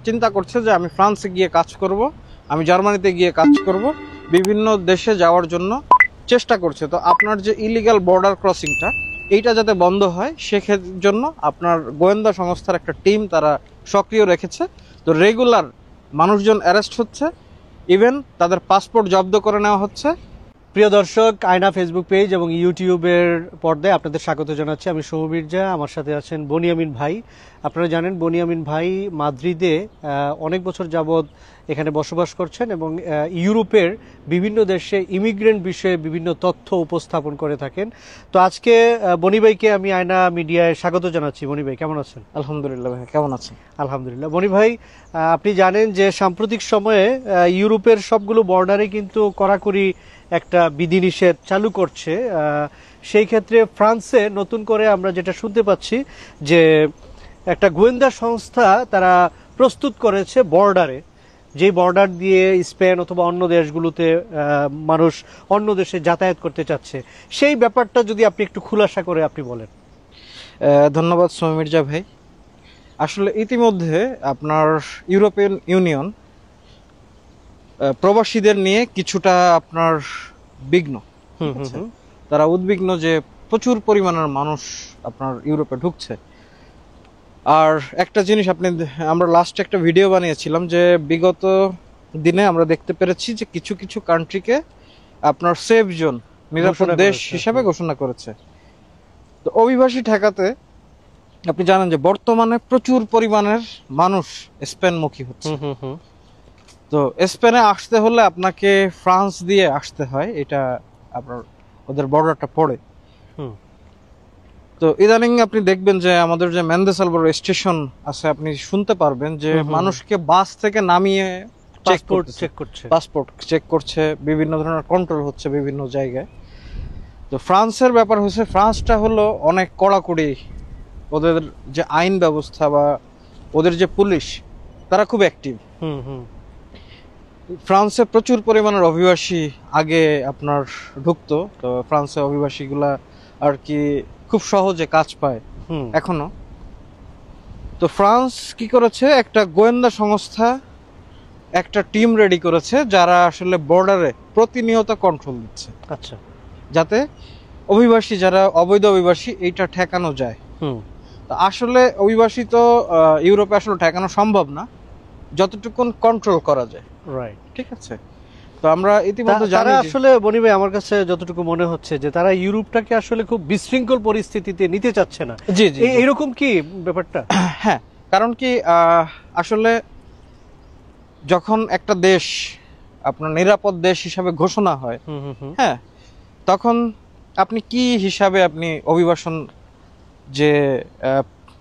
চিন্তা করছে যে আমি ফ্রান্সে গিয়ে কাজ করব, আমি জার্মানিতে গিয়ে কাজ করব, বিভিন্ন দেশে যাওয়ার জন্য চেষ্টা করছে। তো আপনার যে ইলিগাল বর্ডার ক্রসিংটা, এইটা যাতে বন্ধ হয় সেক্ষেত্রে জন্য আপনার গোয়েন্দা সংস্থার একটা টিম তারা সক্রিয় রেখেছে। তো রেগুলার মানুষজন অ্যারেস্ট হচ্ছে, ইভেন তাদের পাসপোর্ট জব্দ করে নেওয়া হচ্ছে। প্রিয় দর্শক, আয়না ফেসবুক পেজ এবং ইউটিউবের পর্দায় আপনাদের স্বাগত জানাচ্ছি। আমি সৌম্য মির্জা, আমার সাথে আছেন বনিয়ামিন ভাই। আপনারা জানেন বনিয়ামিন ভাই মাদ্রিদে অনেক বছর যাবৎ এখানে বসবাস করছেন এবং ইউরোপের বিভিন্ন দেশে ইমিগ্রেন্ট বিষয়ে বিভিন্ন তথ্য উপস্থাপন করে থাকেন। তো আজকে বনি ভাইকে আমি আয়না মিডিয়ায় স্বাগত জানাচ্ছি। বনি ভাই কেমন আছেন? আলহামদুলিল্লাহ ভাই, কেমন আছেন? আলহামদুলিল্লাহ। বনি ভাই, আপনি জানেন যে সাম্প্রতিক সময়ে ইউরোপের সবগুলো বর্ডারে কিন্তু কড়াকড়ি একটা বিধিনিষেধ চালু করছে। সেই ক্ষেত্রে ফ্রান্সে নতুন করে আমরা যেটা শুনতে পাচ্ছি যে একটা গোয়েন্দা সংস্থা তারা প্রস্তুত করেছে বর্ডারে, যে বর্ডার দিয়ে স্পেন অথবা অন্য দেশগুলোতে মানুষ অন্য দেশে যাতায়াত করতে চাচ্ছে। সেই ব্যাপারটা যদি আপনি একটু খুলাসা করে আপনি বলেন। ধন্যবাদ সৌম্য মির্জা ভাই। আসলে ইতিমধ্যে আপনার ইউরোপিয়ান ইউনিয়ন প্রবাসীদের নিয়ে কিছুটা আপনার বিঘ্ন, তারা উদ্বিগ্ন যে প্রচুর পরিমাণের মানুষ আপনার ইউরোপে ঢুকছে। আর একটা জিনিস আমরা লাস্ট একটা ভিডিও বানিয়েছিলাম যে বিগত দিনে আমরা দেখতে পেরেছি যে কিছু কিছু কান্ট্রিকে আপনার সেফ জোন, নিরাপদ দেশ হিসাবে ঘোষণা করেছে। তো অভিবাসী ঠেকাতে আপনি জানেন যে বর্তমানে প্রচুর পরিমাণের মানুষ স্পেনমুখী হচ্ছে। তো স্পেনে আসতে হলে আপনাকে ফ্রান্স দিয়ে আসতে হয়, এটা আপনার ওদের বর্ডারটা পড়ে। তো ইদানিং আপনি দেখবেন যে আমাদের যে মেন্দেস আলভারো স্টেশন আছে, আপনি শুনতে পারবেন যে মানুষকে বাস থেকে নামিয়ে পাসপোর্ট চেক করছে, বিভিন্ন ধরনের কন্ট্রোল হচ্ছে বিভিন্ন জায়গায়। তো ফ্রান্সের ব্যাপার হচ্ছে, ফ্রান্সটা হলো অনেক কড়াকড়ি, ওদের যে আইন ব্যবস্থা বা ওদের যে পুলিশ, তারা খুব অ্যাক্টিভ। ফ্রান্সে প্রচুর পরিমাণের অভিবাসী আগে আপনার ঢুকতো, তো ফ্রান্সে অভিবাসীগুলা আর কি খুব সহজে কাজ পায় এখনো। তো ফ্রান্স কি করেছে, একটা গোয়েন্দা সংস্থা একটা টিম রেডি করেছে যারা আসলে বর্ডারে প্রতিনিয়ত কন্ট্রোল দিচ্ছে, আচ্ছা, যাতে অভিবাসী যারা অবৈধ অভিবাসী এইটা ঠেকানো যায়। আসলে অভিবাসী তো ইউরোপে আসলে ঠেকানো সম্ভব না, যতটুকু কন্ট্রোল করা যায়। রাইট, ঠিক আছে। তো আমরা ইতিমধ্যে জানি আসলে বনি ভাই, আমার কাছে যতটুকু মনে হচ্ছে যে তারা ইউরোপটাকে আসলে খুব বিশৃঙ্খল পরিস্থিতিতে নিতে চাচ্ছে না। জি জি, এইরকম কি ব্যাপারটা? হ্যাঁ, কারণ কি আসলে যখন একটা দেশ আপনার নিরাপদ দেশ হিসাবে ঘোষণা হয়, হ্যাঁ, তখন আপনি কি হিসাবে আপনি অভিবাসন যে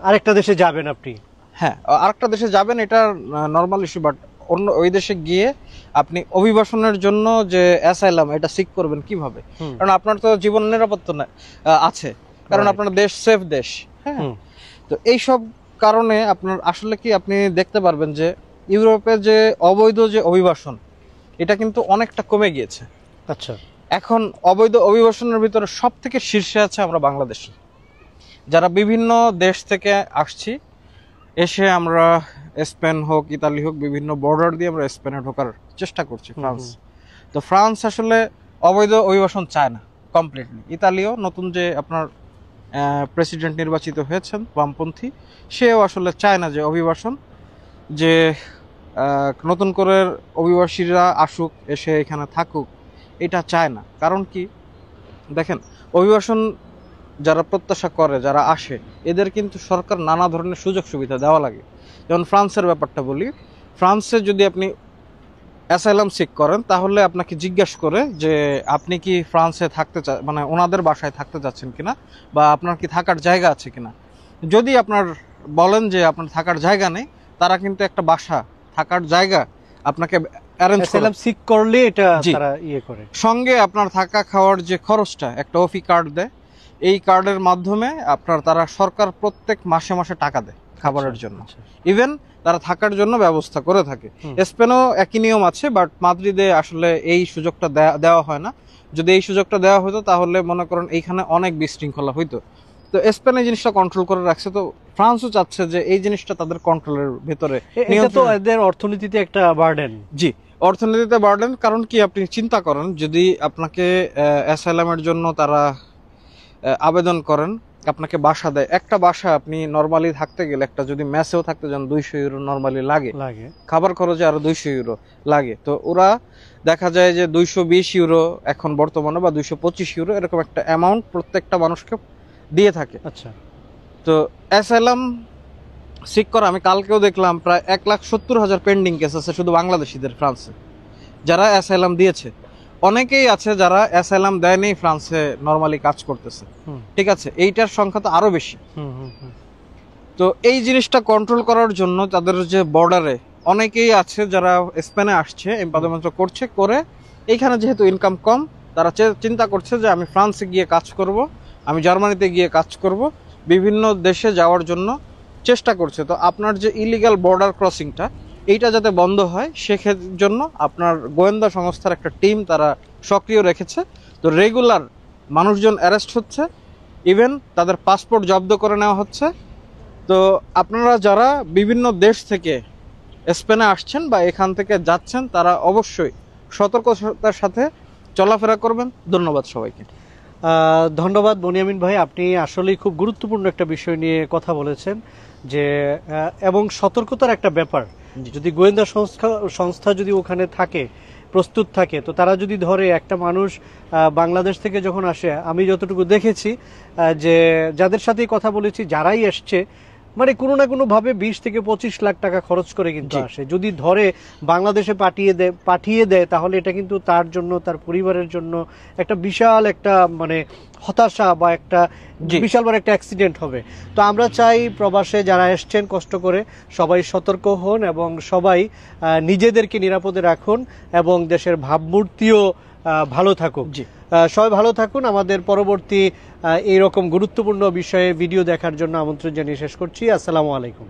আরেকটা দেশে যাবেন আপনি, হ্যাঁ আরেকটা দেশে যাবেন, এটা নর্মাল ইস্যু। বাট অন্য ওই দেশে গিয়ে আপনি অভিবাসনের জন্য যে অ্যাসাইলাম এটা সিক করবেন কিভাবে? কারণ আপনার তো জীবন নিরাপত্তা আছে, কারণ আপনার দেশ সেফ দেশ। হ্যাঁ, তো এইসব কারণে আপনার আসলে কি আপনি দেখতে পারবেন যে ইউরোপে যে অবৈধ যে অভিবাসন, এটা কিন্তু অনেকটা কমে গিয়েছে। আচ্ছা, এখন অবৈধ অভিবাসনের ভিতরে সব থেকে শীর্ষে আছে আমরা বাংলাদেশি, যারা বিভিন্ন দেশ থেকে আসছি, এসে আমরা স্পেন হোক ইতালি হোক বিভিন্ন বর্ডার দিয়ে আমরা স্পেনে ঢোকার চেষ্টা করছি ফ্রান্স। তো ফ্রান্স আসলে অবৈধ অভিবাসন চায় না কমপ্লিটলি। ইতালিও নতুন যে আপনার প্রেসিডেন্ট নির্বাচিত হয়েছেন বামপন্থী, সেও আসলে চায় না যে অভিবাসন, যে নতুন করে অভিবাসীরা আসুক, এসে এখানে থাকুক, এটা চায় না। কারণ কি দেখেন, অভিবাসন যারা প্রত্যাশা করে, যারা আসে, এদের কিন্তু সরকার নানা ধরনের সুযোগ সুবিধা দেওয়া লাগে। যেমন ফ্রান্সের ব্যাপারটা বলি, ফ্রান্সে যদি আপনি অ্যাসাইলাম সিক করেন, তাহলে আপনাকে জিজ্ঞাসা করে যে আপনি কি ফ্রান্সে থাকতে মানে ওনাদের বাসায় থাকতে চাচ্ছেন কিনা, বা আপনার কি থাকার জায়গা আছে কিনা। যদি আপনার বলেন যে আপনার থাকার জায়গা নেই, তারা কিন্তু একটা বাসা, থাকার জায়গা আপনাকে অ্যারেঞ্জ সিক করলে এটা তারা ইয়ে করে, সঙ্গে আপনার থাকা খাওয়ার যে খরচটা একটা অফি কার্ড দেয়, এই কার্ডের মাধ্যমে আপনার তারা সরকার প্রত্যেক মাসে মাসে টাকা দেয় খাবারের জন্য, ইভেন তারা থাকার জন্য ব্যবস্থা করে থাকে। স্পেনও একই নিয়ম আছে, বাট মাদ্রিদে আসলে এই সুযোগটা দেওয়া হয় না। যদি এই সুযোগটা দেওয়া হতো তাহলে মনে করেন এইখানে অনেক বিশৃঙ্খলা হইতো। তো তো স্পেন এই জিনিসটা কন্ট্রোল করে রাখছে, তো ফ্রান্সও চাচ্ছে যে এই জিনিসটা তাদের কন্ট্রোলের ভেতরে। এটা তো এদের অর্থনীতিতে একটা বার্ডেন। জি, অর্থনীতিতে বার্ডেন। কারণ কি, আপনি চিন্তা করেন, যদি আপনাকে অ্যাসাইলামের জন্য তারা আবেদন করেন, আপনাকে বাসা দেয়, একটা বাসা আপনি নরমালি থাকতে গেলে, একটা যদি মেসেও থাকতে যান 200 ইউরো নরমালি লাগে, খাবার খরচে আরো 200 ইউরো লাগে। তো ওরা দেখা যায় যে 220 ইউরো এখন বর্তমানে, বা 225 ইউরো এরকম একটা অ্যামাউন্ট প্রত্যেকটা মানুষকে দিয়ে থাকে। আচ্ছা, তো অ্যাসাইলাম সিক করা, আমি কালকেও দেখলাম প্রায় 1,70,000 পেন্ডিং কেস আছে শুধু বাংলাদেশিদের ফ্রান্সে, যারা অ্যাসাইলাম দিয়েছে। অনেকেই আছে যারা অ্যাসাইলাম দেয়নি, ফ্রান্সে নরমালি কাজ করতেছে। ঠিক আছে, এইটার সংখ্যা তো আরো বেশি। তো এই জিনিসটা কন্ট্রোল করার জন্য তাদের যে বর্ডারে অনেকেই আছে যারা স্পেনে আসছে, এমপাদমেন্ট করছে, করে এইখানে যেহেতু ইনকাম কম, তারা চিন্তা করছে যে আমি ফ্রান্সে গিয়ে কাজ করব, আমি জার্মানিতে গিয়ে কাজ করব, বিভিন্ন দেশে যাওয়ার জন্য চেষ্টা করছে। তো আপনার যে ইলিগাল বর্ডার ক্রসিংটা, এইটা যাতে বন্ধ হয়, সেক্ষেত্রে জন্য আপনার গোয়েন্দা সংস্থার একটা টিম তারা সক্রিয় রেখেছে। তো রেগুলার মানুষজন অ্যারেস্ট হচ্ছে, ইভেন তাদের পাসপোর্ট জব্দ করে নেওয়া হচ্ছে। তো আপনারা যারা বিভিন্ন দেশ থেকে স্পেনে আসছেন বা এখান থেকে যাচ্ছেন, তারা অবশ্যই সতর্কতার সাথে চলাফেরা করবেন। ধন্যবাদ সবাইকে। ধন্যবাদ বনিয়ামিন ভাই, আপনি আসলেই খুব গুরুত্বপূর্ণ একটা বিষয় নিয়ে কথা বলেছেন, যে এবং সতর্কতার একটা ব্যাপার। যদি গোয়েন্দা সংস্থা যদি ওখানে থাকে, প্রস্তুত থাকে, তো তারা যদি ধরে একটা মানুষ বাংলাদেশ থেকে যখন আসে, আমি যতটুকু দেখেছি যে যাদের সাথেই কথা বলেছি, যারাই আসছে মানে কোনো না কোনো ভাবে 20 থেকে 25 লাখ টাকা খরচ করে কিন্তু আসে। যদি ধরে বাংলাদেশে পাঠিয়ে দেয়, তাহলে এটা কিন্তু তার জন্য, তার পরিবারের জন্য একটা বিশাল একটা মানে হতাশা, বা একটা বিশাল বড় একটা অ্যাক্সিডেন্ট হবে। তো আমরা চাই প্রবাসে যারা এসছেন কষ্ট করে, সবাই সতর্ক হন এবং সবাই নিজেদেরকে নিরাপদে রাখুন, এবং দেশের ভাবমূর্তিও ভালো থাকুক। সবাই ভালো থাকুন। আমাদের পরবর্তী এইরকম গুরুত্বপূর্ণ বিষয়ে ভিডিও দেখার জন্য আমন্ত্রণ জানিয়ে শেষ করছি। আসসালামু আলাইকুম।